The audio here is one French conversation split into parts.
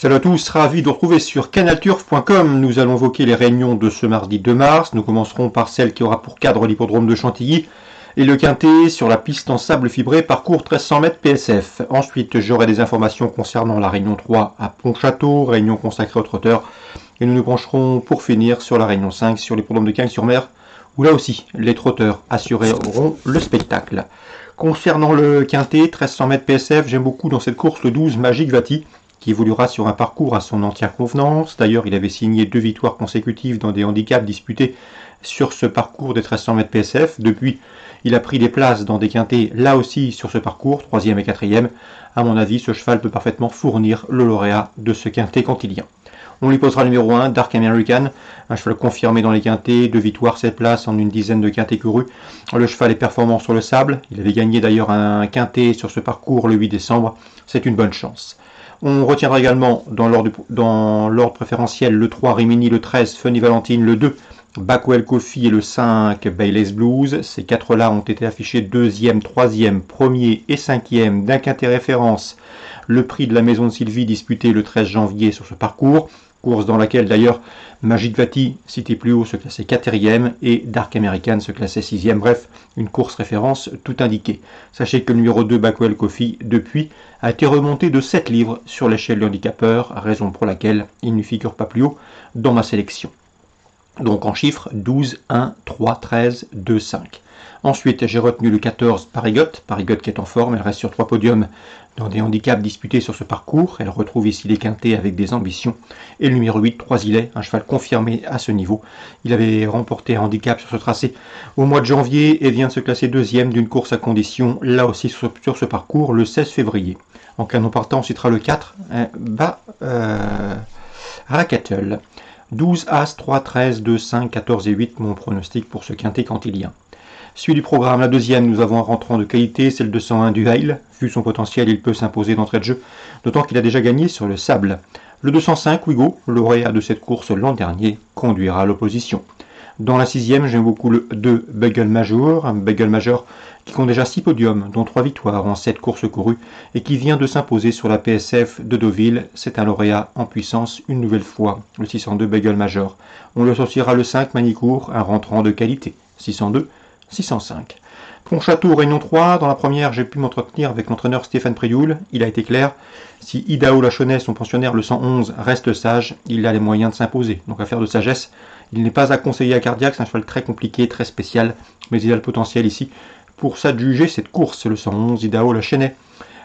Salut à tous, ravi de vous retrouver sur canalturf.com. Nous allons évoquer les réunions de ce mardi 2 mars. Nous commencerons par celle qui aura pour cadre l'hippodrome de Chantilly et le quintet sur la piste en sable fibré, parcours 1300 mètres PSF. Ensuite, j'aurai des informations concernant la réunion 3 à Pontchâteau, réunion consacrée aux trotteurs. Et nous nous pencherons pour finir sur la réunion 5 sur l'hippodrome de Cagnes-sur-Mer, où là aussi, les trotteurs assureront le spectacle. Concernant le quintet 1300 mètres PSF, j'aime beaucoup dans cette course le 12 Magic Vati, qui évoluera sur un parcours à son entière convenance. D'ailleurs, il avait signé 2 victoires consécutives dans des handicaps disputés sur ce parcours des 1300 mètres PSF. Depuis, il a pris des places dans des quintets, là aussi sur ce parcours, 3e et 4e. À mon avis, ce cheval peut parfaitement fournir le lauréat de ce quintet cantilien. On lui posera le numéro 1, Dark American, un cheval confirmé dans les quintets, 2 victoires, 7 places en une dizaine de quintets courus. Le cheval est performant sur le sable, il avait gagné d'ailleurs un quintet sur ce parcours le 8 décembre, c'est une bonne chance. On retiendra également dans l'ordre préférentiel le 3 Rimini, le 13 Funny Valentine, le 2 Backwell Coffee et le 5 Bailey's Blues. Ces 4-là ont été affichés 2e, 3e, 1er et 5e d'un quintet référence. Le prix de la Maison de Sylvie disputé le 13 janvier sur ce parcours. Course dans laquelle d'ailleurs Magic Vati, cité plus haut, se classait 4e et Dark American se classait 6e. Bref, une course référence tout indiquée. Sachez que le numéro 2 Backwell Coffee, depuis, a été remonté de 7 livres sur l'échelle du handicapeur, raison pour laquelle il ne figure pas plus haut dans ma sélection. Donc en chiffres, 12, 1, 3, 13, 2, 5. Ensuite, j'ai retenu le 14 Parigot qui est en forme, elle reste sur 3 podiums dans des handicaps disputés sur ce parcours. Elle retrouve ici les quintets avec des ambitions. Et le numéro 8, 3 Ilet, un cheval confirmé à ce niveau. Il avait remporté un handicap sur ce tracé au mois de janvier et vient de se classer 2e d'une course à condition, là aussi sur ce parcours, le 16 février. En canon partant, on citera le 4, Racattle. 12, As, 3, 13, 2, 5, 14 et 8, mon pronostic pour ce quintet cantilien. Suite du programme, la deuxième, nous avons un rentrant de qualité, c'est le 201 du Heil. Vu son potentiel, il peut s'imposer d'entrée de jeu, d'autant qu'il a déjà gagné sur le sable. Le 205, Wigo, lauréat de cette course l'an dernier, conduira à l'opposition. Dans la sixième, j'aime beaucoup le 2 Bugle Major, un Bugle Major qui compte déjà 6 podiums, dont 3 victoires en 7 courses courues, et qui vient de s'imposer sur la PSF de Deauville. C'est un lauréat en puissance une nouvelle fois, le 602 Bugle Major. On le associera le 5 Manicourt, un rentrant de qualité, 602, 605. Pontchâteau, réunion 3. Dans la première, j'ai pu m'entretenir avec l'entraîneur Stéphane Prioul. Il a été clair. Si Idaho Lachonnet, son pensionnaire, le 111, reste sage, il a les moyens de s'imposer. Donc affaire de sagesse. Il n'est pas à conseiller à Cardiac, c'est un cheval très compliqué, très spécial, mais il a le potentiel ici pour s'adjuger cette course, le 111 Idaho Lachonnet.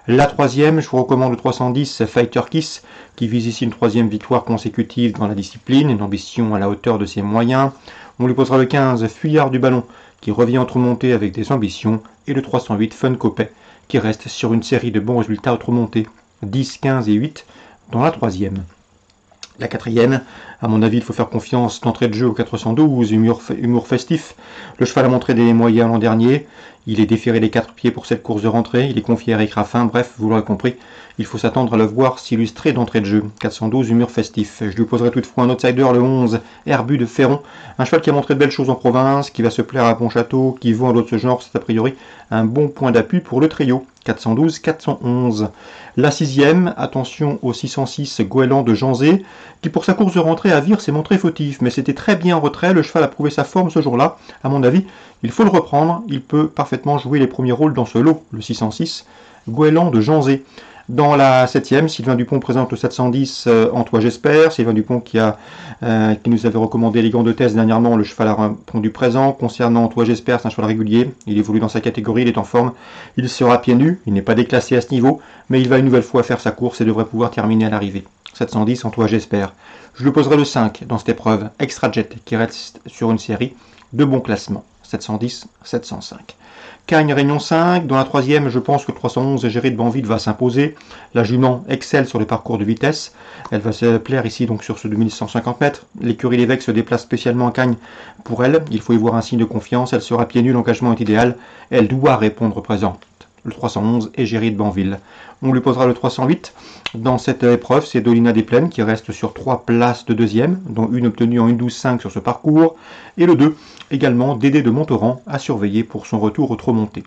La troisième, je vous recommande le 310 Fighter Kiss, qui vise ici une 3e victoire consécutive dans la discipline, une ambition à la hauteur de ses moyens. On lui posera le 15 Fuyard du Ballon, qui revient entre montées avec des ambitions, et le 308 Fun Copet, qui reste sur une série de bons résultats autre montées, 10, 15 et 8 dans la troisième. La quatrième, à mon avis, il faut faire confiance d'entrée de jeu au 412, humour festif. Le cheval a montré des moyens l'an dernier. Il est déféré les 4 pieds pour cette course de rentrée. Il est confié à Eric Raffin. Bref, vous l'aurez compris, il faut s'attendre à le voir s'illustrer d'entrée de jeu. 412, humour festif. Je lui poserai toutefois un outsider, le 11, Herbu de Ferron. Un cheval qui a montré de belles choses en province, qui va se plaire à Pontchâteau, qui vaut un lot de ce genre. C'est a priori un bon point d'appui pour le trio. 412, 411. La sixième, attention au 606 Goéland de Janzé, qui pour sa course de rentrée à Vire s'est montré fautif, mais c'était très bien en retrait, le cheval a prouvé sa forme ce jour-là. À mon avis, il faut le reprendre, il peut parfaitement jouer les premiers rôles dans ce lot, le 606 Goéland de Janzé. Dans la 7e, Sylvain Dupont présente le 710 En Toi J'espère. Sylvain Dupont qui nous avait recommandé les gants de thèse dernièrement, le cheval a répondu présent. Concernant En Toi J'espère, c'est un cheval régulier. Il évolue dans sa catégorie, il est en forme. Il sera pieds nus, il n'est pas déclassé à ce niveau, mais il va une nouvelle fois faire sa course et devrait pouvoir terminer à l'arrivée. 710 En Toi J'espère. Je lui poserai le 5 dans cette épreuve, Extra Jet, qui reste sur une série de bons classements. 710, 705. Cagnes, réunion 5. Dans la troisième, je pense que 311 Égérie de Banville va s'imposer. La jument excelle sur les parcours de vitesse. Elle va se plaire ici donc sur ce 2150 mètres. L'écurie Lévesque se déplace spécialement à Cagnes pour elle. Il faut y voir un signe de confiance. Elle sera pieds nus, l'engagement est idéal. Elle doit répondre présent. Le 311 Égérie de Banville. On lui posera le 308. Dans cette épreuve, c'est Dolina des Plaines qui reste sur 3 places de deuxième, dont une obtenue en 1,12,5 sur ce parcours. Et le 2, également Dédé de Montauran, à surveiller pour son retour au trop monté.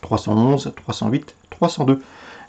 311, 308, 302.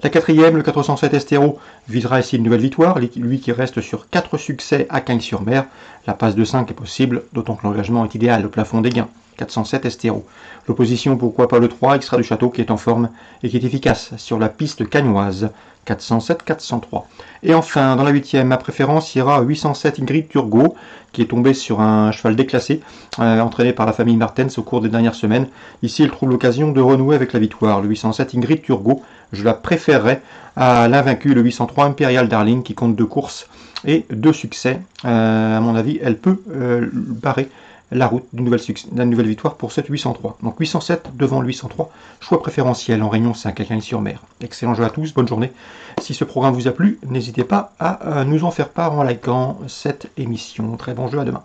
La quatrième, le 407 Estéro, visera ici une nouvelle victoire, lui qui reste sur 4 succès à Cagnes-sur-Mer. La passe de 5 est possible, d'autant que l'engagement est idéal, le plafond des gains. 407 Estéro. L'opposition, pourquoi pas le 3, Extra du Château, qui est en forme et qui est efficace sur la piste cagnoise. 407-403. Et enfin, dans la 8e, ma préférence ira 807 Ingrid Turgot, qui est tombée sur un cheval déclassé, entraîné par la famille Martens au cours des dernières semaines. Ici, elle trouve l'occasion de renouer avec la victoire. Le 807 Ingrid Turgot, je la préférerais à l'invaincu, le 803 Imperial Darling, qui compte 2 courses et 2 succès. À mon avis, elle peut barrer la route d'une nouvelle victoire pour cette 803. Donc 807 devant le 803, choix préférentiel en Réunion 5 à Cagnes-sur-Mer. Excellent jeu à tous, bonne journée. Si ce programme vous a plu, n'hésitez pas à nous en faire part en likant cette émission. Très bon jeu, à demain.